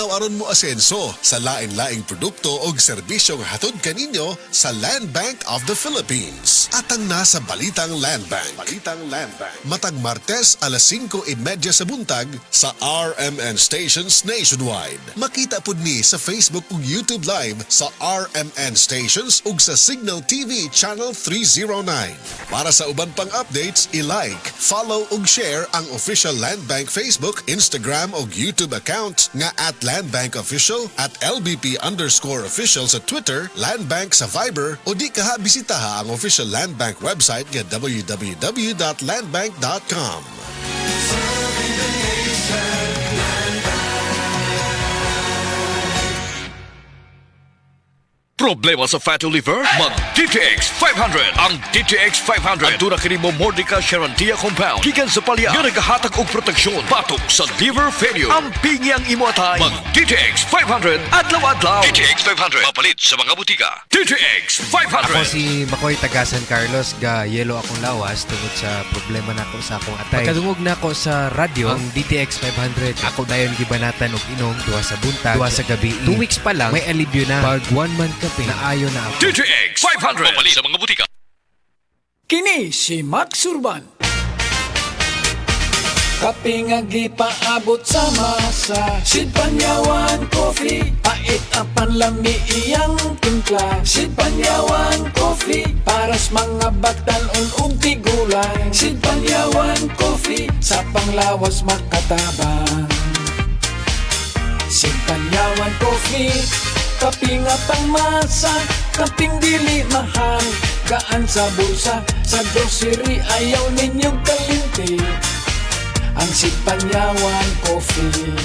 Paminaw aron mo asenso sa lain-laing produkto o serbisyong hatod kaninyo sa Land Bank of the Philippines. Atang nasa Balitang Land Bank. Matag Martes alas 5:30 sa buntag sa RMN stations nationwide. Makita pud ni sa Facebook ug YouTube Live sa RMN stations ug sa Signal TV Channel 309. Para sa uban pang updates, i-like, follow ug share ang official Land Bank Facebook, Instagram ug YouTube account nga @LandBankOfficial, @LBP_official sa Twitter, Land Bank sa Viber o di kaha bisitaha ang official Land Bank website nga www.landbank.com. Problema sa fatty liver? Mag-DTX 500. Ang DTX 500 aduna kini mo Mordica Charantia compound gikan sa palya nga nagahatag og proteksyon batok sa liver failure. Ang pingyang imo atay. Mag-DTX 500 adlaw-adlaw. DTX 500 mapalit sa mga butika. DTX 500. Ako si Makoy taga San Carlos, ga yelo akong lawas tungod sa problema nako sa akong atay. Pagkadungog nako sa radyo ang DTX 500. Ako dayon gibanatan og inom duha sa buntag, duha sa gabi. 2 weeks pa lang may alibyo na. Pag 1 month ka naayo na ako. DTX 500 mapalit sa mga butika. Kini si Max Urban. Kaping paabot sa masa, Sid Panyawan Coffee, pait apan lami iyang timpla. Sid Panyawan Coffee, paras mga batan-on ug tigulang. Sid Panyawan Coffee, sa panglawas makatabang. Sid Panyawan Coffee, kaping atang masa, kaping dili mahal. Kaan sa bulsa, sa grocery ayaw ninyong kalinti. Ang Sid Panyawan Coffee,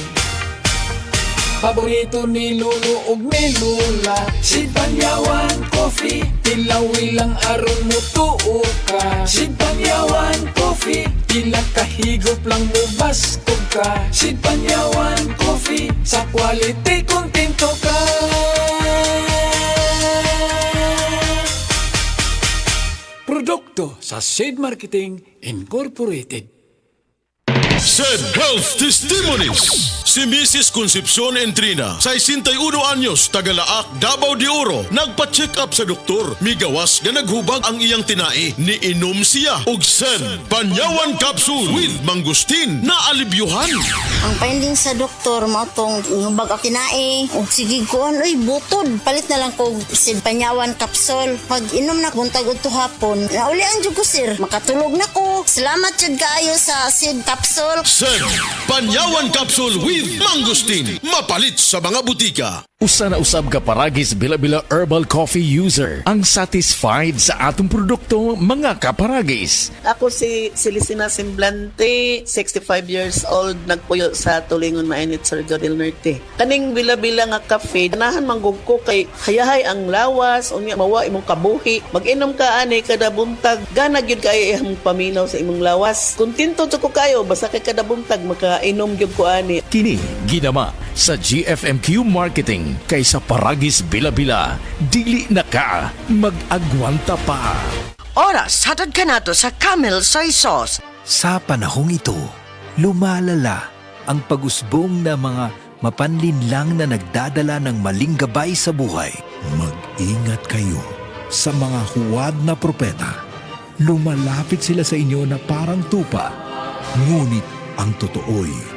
paborito ni Lulu ug ni Lula. Sid Panyawan Coffee, tilawi lang aron mo tuo ka. Sid Panyawan Coffee, pila kahigop lang mo bastog ka. Sid Panyawan Coffee, sa quality kontento ka. Produkto sa Sid Marketing Incorporated. Said Health Testimonies. Si Mrs. Concepcion Entrina, 61 anyos, Tagalaak, Davao de Oro, nagpa-check up sa doktor. Migawas nga naghubag ang iyang tinai. Niinom siya og Sen Panyawan Capsule with Mangustin na alibyuhan. Ang finding sa doktor mo itong hubag ang tinai. O sige ko, ay butod. Palit na lang ko Sid Panyawan Capsule. Pag inom na buntag ito hapon, naulian dyan ko sir. Makatulog na ko. Salamat dyan kaayo sa Sid Capsule. Sen Panyawan Capsule with Mangustin. Mapalit sa mga butika. Usa na usab ka paragis bila-bila herbal coffee user ang satisfied sa atong produkto mga kaparagis. Ako si Celicina Semblante, 65 years old, nagpuyo sa Tulingon Mainit, Surigao del Norte. Kaning bila-bila nga cafe, ganahan manggug ko kay hayahay ang lawas, unya mawa imong kabuhi. Mag-inom ka ani kada buntag, gana gyud kay imong paminaw sa imong lawas. Kontento jud ko kayo basta kay kada buntag makainom gyud ko ani. Kini ginama sa GFMQ Marketing kaysa paragis bila-bila, dili na ka mag-agwanta pa. Oras, hatod ka nato sa Camel Soy Sauce. Sa panahong ito, lumalala ang pag-usbong na mga mapanlinlang na nagdadala ng maling gabay sa buhay. Mag-ingat kayo sa mga huwad na propeta. Lumalapit sila sa inyo na parang tupa, ngunit ang totoo'y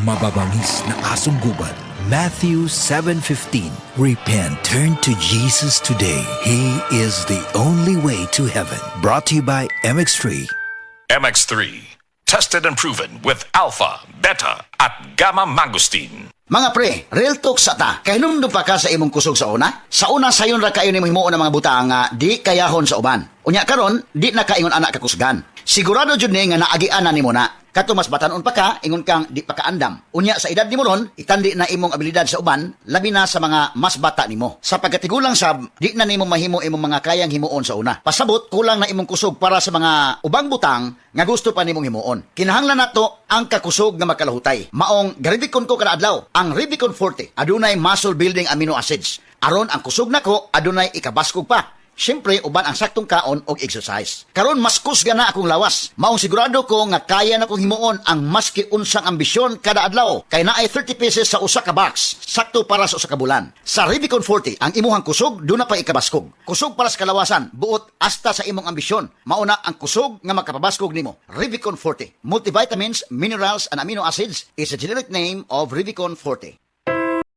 mababangis na asong gubad. Matthew 7:15. Repent, turn to Jesus today. He is the only way to heaven. Brought to you by MX3. MX3, tested and proven with alpha, beta at gamma mangosteen. Mga pre, real talk sa ta. Kay nung pa ka sa imong kusog sa una? Sa una sayon ra kayo nimo himuon ang mga butang nga di kayahon sa uban. Unya karon, di na kaingon anak kakusgan. Sigurado jud ni nga naagian na nimo na. Kato mas batanon pa ka, ingon kang di pa kaandam. Unya sa edad nimo ron, itandi na imong abilidad sa uban, labi na sa mga mas bata nimo. Sa pagkatigulang sab, di na nimo mahimo imong mga kayang himuon sa una. Pasabot, kulang na imong kusog para sa mga ubang butang nga gusto pa nimong himuon. Kinahanglan nato ang kakusog nga magkalahutay. Maong garidikon ko kada adlaw, ang Revicon Forte adunay muscle building amino acids. Aron ang kusog nako adunay ikabaskog pa. Siyempre, uban ang saktong kaon og exercise. Karon mas kusga na akong lawas. Maong sigurado ko nga kaya na kong himuon ang maski unsang ambisyon kada adlaw. Kay naay 30 pesos sa usa ka box, sakto para sa usa ka bulan. Sa Revicon 40, ang imuhang kusog do na pa ikabaskog. Kusog para sa kalawasan, buot hasta sa imong ambisyon. Mauna ang kusog nga makapabaskog nimo. Revicon 40, multivitamins, minerals and amino acids is a generic name of Revicon 40.